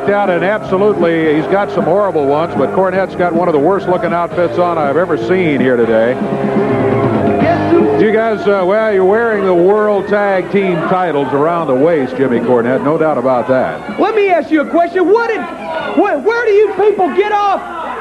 decked out in absolutely, he's got some horrible ones, but Cornette's got one of the worst looking outfits on I've ever seen here today. You guys, well, you're wearing the World Tag Team titles around the waist, Jimmy Cornette, no doubt about that. Let me ask you a question. Where do you people get off?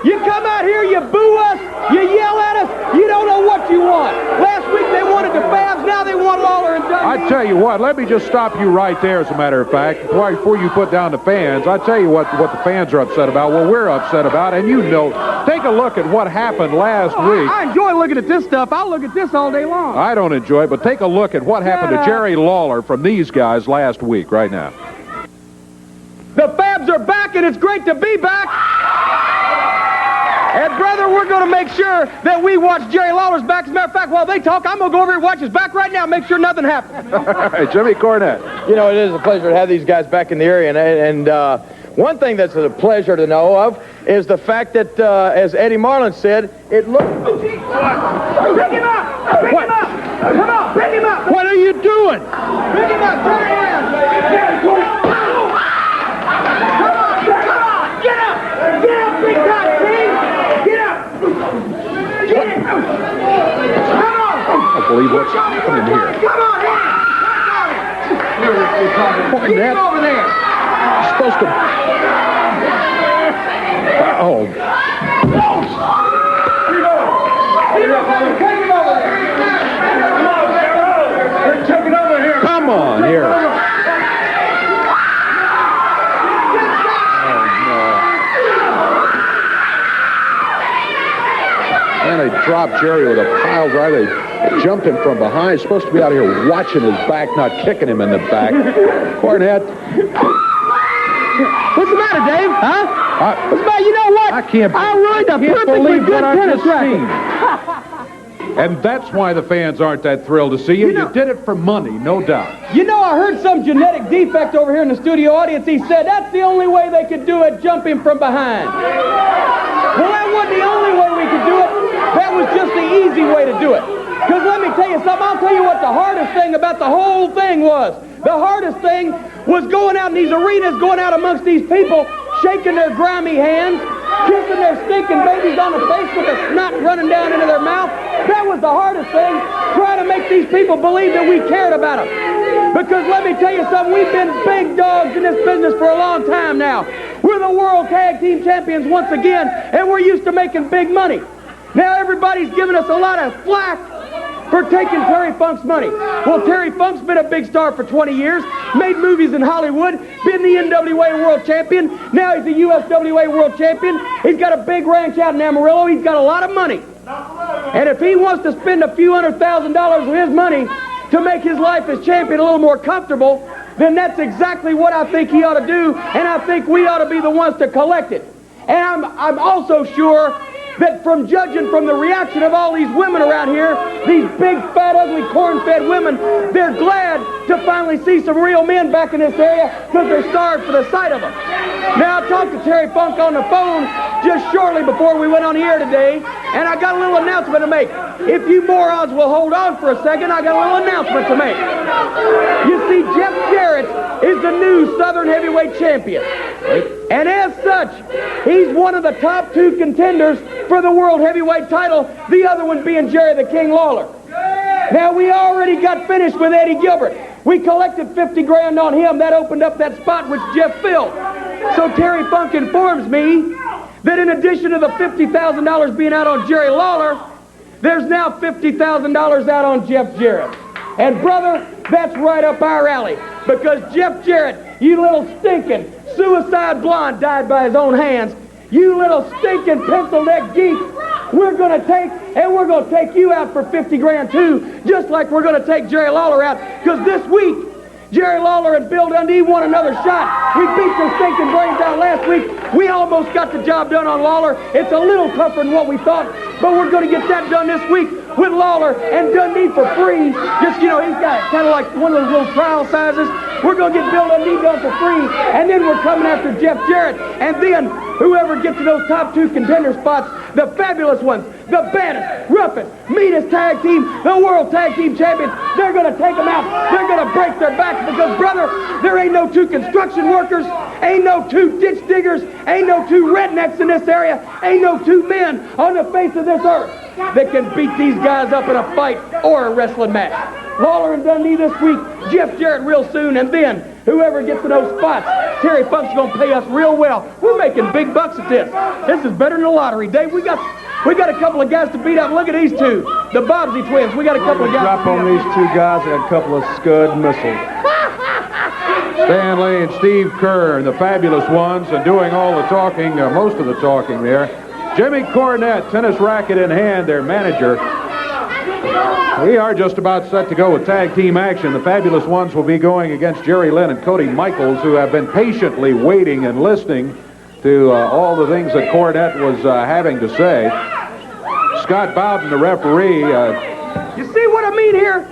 You come out here, you boo us, you yell at us, you don't know what you want. Last week they wanted the Fabs, now they want Lawler and Dundee. I tell you what, let me just stop you right there, as a matter of fact, before you put down the fans. I tell you what the fans are upset about, what we're upset about, and you know, take a look at what happened last week. I enjoy looking at this stuff. I'll look at this all day long. I don't enjoy it, but take a look at what happened to Jerry Lawler from these guys last week, right now. The Fabs are back, and it's great to be back. And, brother, we're going to make sure that we watch Jerry Lawler's back. As a matter of fact, while they talk, I'm going to go over here and watch his back right now, make sure nothing happens. All right, Jimmy Cornette. You know, it is a pleasure to have these guys back in the area. And one thing that's a pleasure to know of is the fact that, as Eddie Marlin said, it looks... Pick him up! Pick him up! Come on, pick him up! What are you doing? Pick him up! Turn around! Come on! Get up! Get up, big time, Steve! Get up! Get up! Come on! I don't believe what's happening here. Come on, here! Get him over there! You're supposed to... Oh. Come on, here. And they dropped Jerry with a pile driver. They jumped him from behind. He's supposed to be out here watching his back, not kicking him in the back. Cornette. What's the matter, Dave? Huh? What's the matter? You know what? I can't ruined a perfectly good tennis racket. And that's why the fans aren't that thrilled to see you. You did it for money, no doubt. You know, I heard some genetic defect over here in the studio audience. He said that's the only way they could do it, jump him from behind. Well, that wasn't the only way we could do it. That was just the easy way to do it. Because let me tell you something. I'll tell you what the hardest thing about the whole thing was. The hardest thing was going out in these arenas, going out amongst these people, shaking their grimy hands, kissing their stinking babies on the face with the snot running down into their mouth. That was the hardest thing, trying to make these people believe that we cared about them. Because let me tell you something, we've been big dogs in this business for a long time now. We're the World Tag Team Champions once again, and we're used to making big money. Now everybody's giving us a lot of flack for taking Terry Funk's money. Well, Terry Funk's been a big star for 20 years, made movies in Hollywood, been the NWA World Champion, now he's the USWA World Champion. He's got a big ranch out in Amarillo, he's got a lot of money. And if he wants to spend a few $100,000 of his money to make his life as champion a little more comfortable, then that's exactly what I think he ought to do, and I think we ought to be the ones to collect it. And I'm also sure that from judging from the reaction of all these women around here, these big, fat, ugly, corn-fed women, they're glad to finally see some real men back in this area because they're starved for the sight of them. Now, I talked to Terry Funk on the phone just shortly before we went on the air today, and I got a little announcement to make. If you morons will hold on for a second, I got a little announcement to make. You see, Jeff Jarrett is the new Southern Heavyweight Champion. And as such, he's one of the top two contenders for the World Heavyweight title, the other one being Jerry the King Lawler. Now, we already got finished with Eddie Gilbert. We collected 50 grand on him. That opened up that spot which Jeff filled. So Terry Funk informs me that in addition to the $50,000 being out on Jerry Lawler, there's now $50,000 out on Jeff Jarrett. And, brother, that's right up our alley. Because Jeff Jarrett, you little stinking suicide blonde, died by his own hands. You little stinking pencil-neck geek, we're going to take you out for 50 grand too, just like we're going to take Jerry Lawler out. Because this week, Jerry Lawler and Bill Dundee won another shot. We beat their stinking brains out last week. We almost got the job done on Lawler. It's a little tougher than what we thought, but we're going to get that done this week with Lawler and Dundee for free. Just, you know, he's got kind of like one of those little trial sizes. We're going to get Bill Dundee done for free, and then we're coming after Jeff Jarrett. And then whoever gets to those top two contender spots, the fabulous ones, the baddest, roughest, meanest tag team, the World Tag Team Champions. They're going to take them out. They're going to break their backs because, brother, there ain't no two construction workers, ain't no two ditch diggers, ain't no two rednecks in this area, ain't no two men on the face of this earth that can beat these guys up in a fight or a wrestling match. Lawler and Dundee this week, Jeff Jarrett real soon, and then whoever gets in those spots, Terry Funk's going to pay us real well. We're making big bucks at this. This is better than the lottery, Dave. We got a couple of guys to beat up. Look at these two, the Bobbsey twins. We got a couple of guys. Drop on these two guys and a couple of Scud missiles. Stanley and Steve Kern, the fabulous ones, and doing all the talking, most of the talking there. Jimmy Cornette, tennis racket in hand, their manager. We are just about set to go with tag team action. The fabulous ones will be going against Jerry Lynn and Cody Michaels, who have been patiently waiting and listening to all the things that Cornette was having to say. Scott Bowden, the referee. You see what I mean here?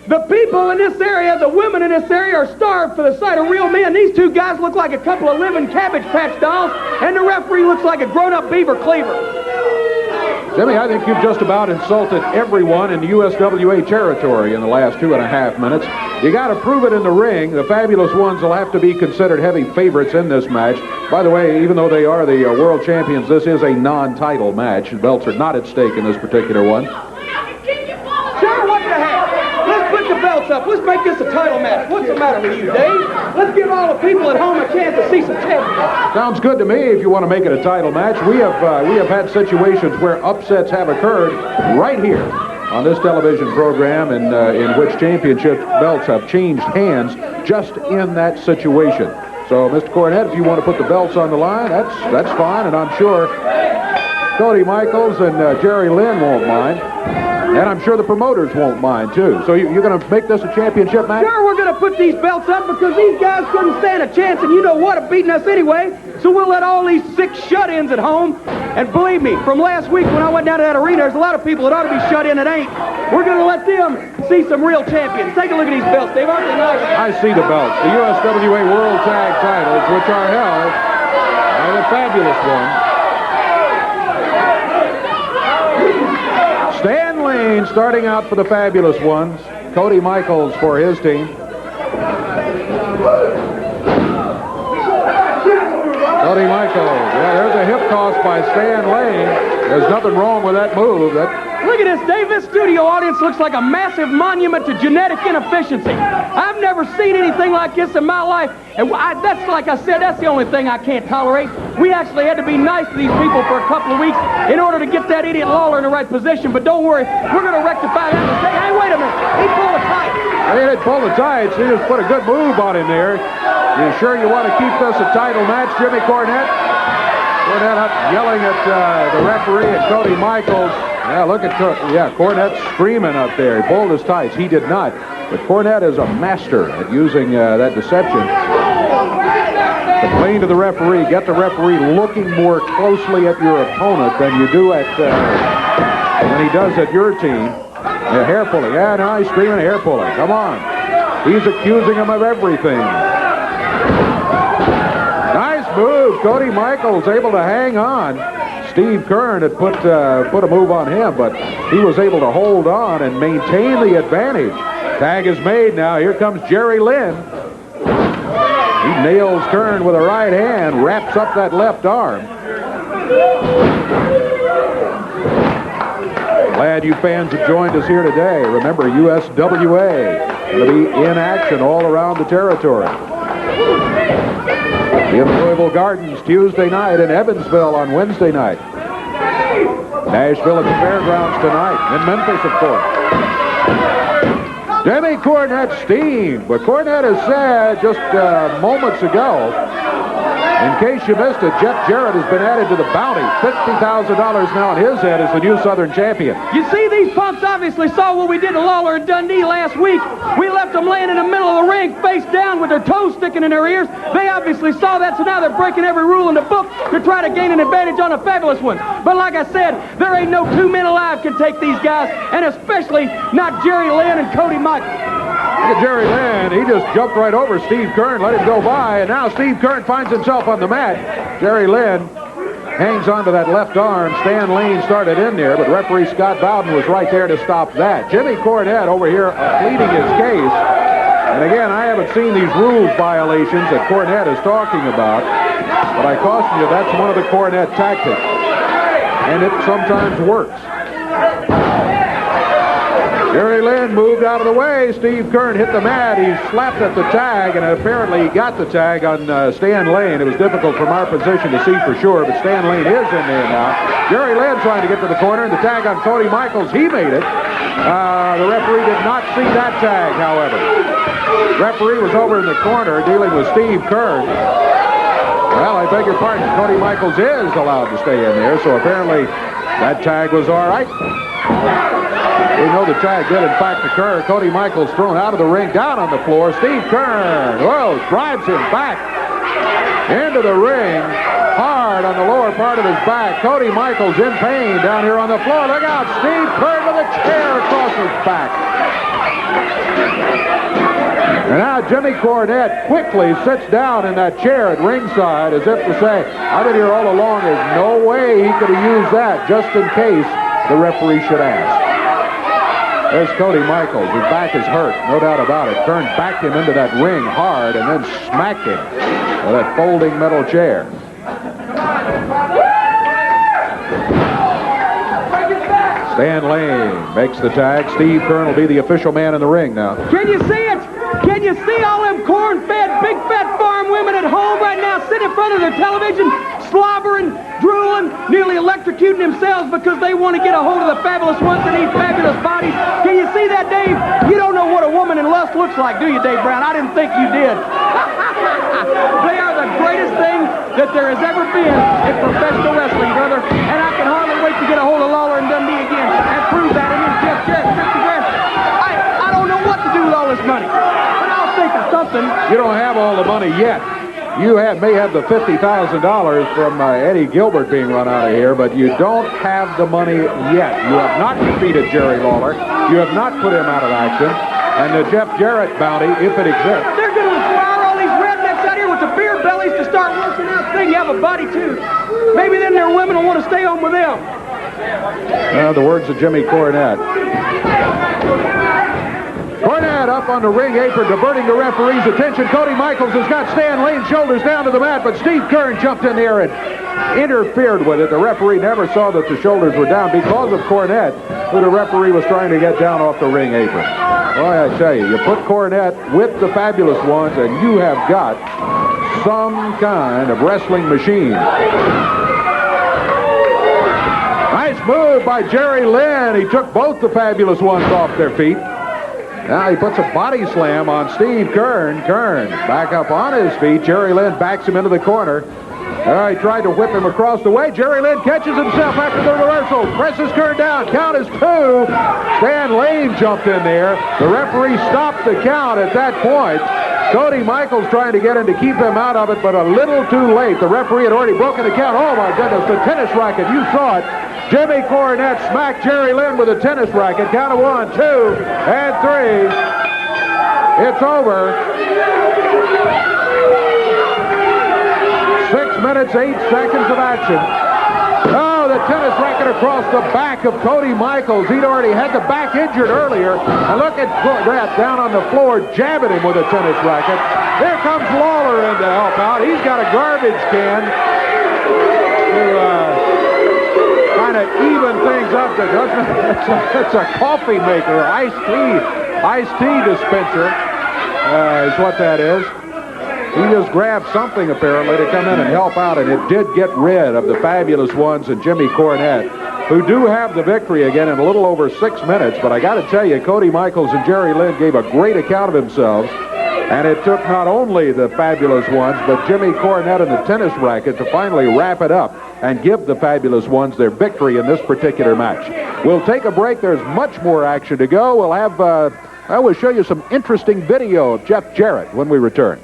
The people in this area, the women in this area are starved for the sight of real men. These two guys look like a couple of living Cabbage Patch dolls, and the referee looks like a grown-up beaver cleaver. Jimmy, I think you've just about insulted everyone in the USWA territory in the last 2.5 minutes. You got to prove it in the ring. The fabulous ones will have to be considered heavy favorites in this match. By the way, even though they are the world champions, this is a non-title match. The belts are not at stake in this particular one. Sure, what the heck? Let's put the belts up. Let's make this a title match. What's the matter with you, Dave? Let's give all the people at home a chance to see some champions. Sounds good to me if you want to make it a title match. We have had situations where upsets have occurred right here on this television program in which championship belts have changed hands just in that situation. So, Mr. Cornette, if you want to put the belts on the line, that's fine, and I'm sure Cody Michaels and Jerry Lynn won't mind. And I'm sure the promoters won't mind, too. So you're going to make this a championship match? Sure, we're going to put these belts up because these guys couldn't stand a chance, and you know what, of beating us anyway. So we'll let all these sick shut-ins at home. And believe me, from last week when I went down to that arena, there's a lot of people that ought to be shut in that ain't. We're going to let them see some real champions. Take a look at these belts, Dave. Aren't they nice? I see the belts. The USWA World Tag titles, which are held by the fabulous one. Stan Lane starting out for the fabulous ones. Cody Michaels for his team. Cody Michaels. Yeah, there's a hip toss by Stan Lane. There's nothing wrong with that move. Look at this, Dave. This studio audience looks like a massive monument to genetic inefficiency. I've never seen anything like this in my life. And that's, like I said, that's the only thing I can't tolerate. We actually had to be nice to these people for a couple of weeks in order to get that idiot Lawler in the right position. But don't worry, we're going to rectify that mistake. Hey, wait a minute. He pulled the tights. He didn't pull the tights. He just put a good move on him there. You sure you want to keep this a title match, Jimmy Cornette? Cornette up yelling at the referee and Cody Michaels. Yeah, look at Cornette screaming up there. He pulled his tights. He did not. But Cornette is a master at using that deception. Complain to the referee. Get the referee looking more closely at your opponent than you do at than he does at your team. Yeah, hair pulling. Yeah, now he's screaming hair pulling. Come on. He's accusing him of everything. Nice move. Cody Michaels able to hang on. Steve Kern had put a move on him, but he was able to hold on and maintain the advantage. Tag is made now. Here comes Jerry Lynn. He nails Kern with a right hand, wraps up that left arm. Glad you fans have joined us here today. Remember, USWA going to be in action all around the territory. In Louisville Gardens Tuesday night and Evansville on Wednesday night. Nashville at the Fairgrounds tonight. In Memphis, of course. Jimmy Cornette's team. But Cornette has said just moments ago, in case you missed it, Jeff Jarrett has been added to the bounty. $50,000 now on his head as the new Southern champion. You see, these punks obviously saw what we did to Lawler and Dundee last week. We left them laying in the middle of the ring, face down with their toes sticking in their ears. They obviously saw that, so now they're breaking every rule in the book to try to gain an advantage on the fabulous ones. But like I said, there ain't no two men alive can take these guys, and especially not Jerry Lynn and Cody Michaels. Look at Jerry Lynn. He just jumped right over Steve Kern, let him go by, and now Steve Kern finds himself on the mat. Jerry Lynn hangs onto that left arm. Stan Lane started in there, but referee Scott Bowden was right there to stop that. Jimmy Cornette over here pleading his case. And again, I haven't seen these rules violations that Cornette is talking about, but I caution you, that's one of the Cornette tactics. And it sometimes works. Jerry Lynn moved out of the way. Steve Kern hit the mat. He slapped at the tag, and apparently he got the tag on Stan Lane. It was difficult from our position to see for sure, but Stan Lane is in there now. Jerry Lynn trying to get to the corner, and the tag on Cody Michaels. He made it. The referee did not see that tag, however. Referee was over in the corner dealing with Steve Kern. Well, I beg your pardon. Cody Michaels is allowed to stay in there, so apparently that tag was all right. We know the tag did, in fact, occur. Cody Michaels thrown out of the ring, down on the floor. Steve Kern, well, drives him back into the ring, hard on the lower part of his back. Cody Michaels in pain down here on the floor. Look out, Steve Kern with a chair across his back. And now Jimmy Cornette quickly sits down in that chair at ringside as if to say, I've been here all along. There's no way he could have used that, just in case the referee should ask. There's Cody Michaels. His back is hurt, no doubt about it. Kern backed him into that ring hard and then smacked him with that folding metal chair. Stan Lane makes the tag. Steve Kern will be the official man in the ring now. Can you see it? Can you see all them corn-fed, big fat farm women at home right now sitting in front of their television, slobbering, drooling, nearly electrocuting themselves because they want to get a hold of the fabulous ones that eat fabulous bodies? Can you see that, Dave? You don't know what a woman in lust looks like, do you, Dave Brown? I didn't think you did. They are the greatest thing that there has ever been in professional wrestling, brother. And I can hardly wait to get a hold of Lawler and Dundee again and prove that. And here's Jeff Jarrett, 50 grand. I don't know what to do with all this money. But I'll think of something. You don't have all the money yet. You may have the $50,000 from Eddie Gilbert being run out of here, but you don't have the money yet. You have not defeated Jerry Lawler. You have not put him out of action. And the Jeff Jarrett bounty, if it exists. They're going to inspire all these rednecks out here with the beer bellies to start working out. Thing, you have a body too. Maybe then their women will want to stay home with them. The words of Jimmy Cornette. Cornette up on the ring apron, diverting the referee's attention. Cody Michaels has got Stan Lane's shoulders down to the mat, but Steve Kern jumped in there and interfered with it. The referee never saw that the shoulders were down because of Cornette, who the referee was trying to get down off the ring apron. Boy, I tell you, you put Cornette with the fabulous ones, and you have got some kind of wrestling machine. Nice move by Jerry Lynn. He took both the fabulous ones off their feet. Now he puts a body slam on Steve Kern. Kern back up on his feet. Jerry Lynn backs him into the corner. He tried to whip him across the way. Jerry Lynn catches himself after the reversal. Presses Kern down. Count is 2. Stan Lane jumped in there. The referee stopped the count at that point. Cody Michaels trying to get him to keep him out of it, but a little too late. The referee had already broken the count. Oh, my goodness, the tennis racket. You saw it. Jimmy Cornette smacked Jerry Lynn with a tennis racket. Count of 1, 2, and 3. It's over. 6 minutes, 8 seconds of action. Oh, the tennis racket across the back of Cody Michaels. He'd already had the back injured earlier. And look at that down on the floor, jabbing him with a tennis racket. Here comes Lawler in to help out. He's got a garbage can to kind of even things up. It's a coffee maker, iced tea dispenser is what that is. He just grabbed something, apparently, to come in and help out, and it did get rid of the fabulous ones and Jimmy Cornette, who do have the victory again in a little over 6 minutes. But I got to tell you, Cody Michaels and Jerry Lynn gave a great account of themselves, and it took not only the fabulous ones, but Jimmy Cornette and the tennis racket to finally wrap it up and give the fabulous ones their victory in this particular match. We'll take a break. There's much more action to go. We'll have, I will show you some interesting video of Jeff Jarrett when we return.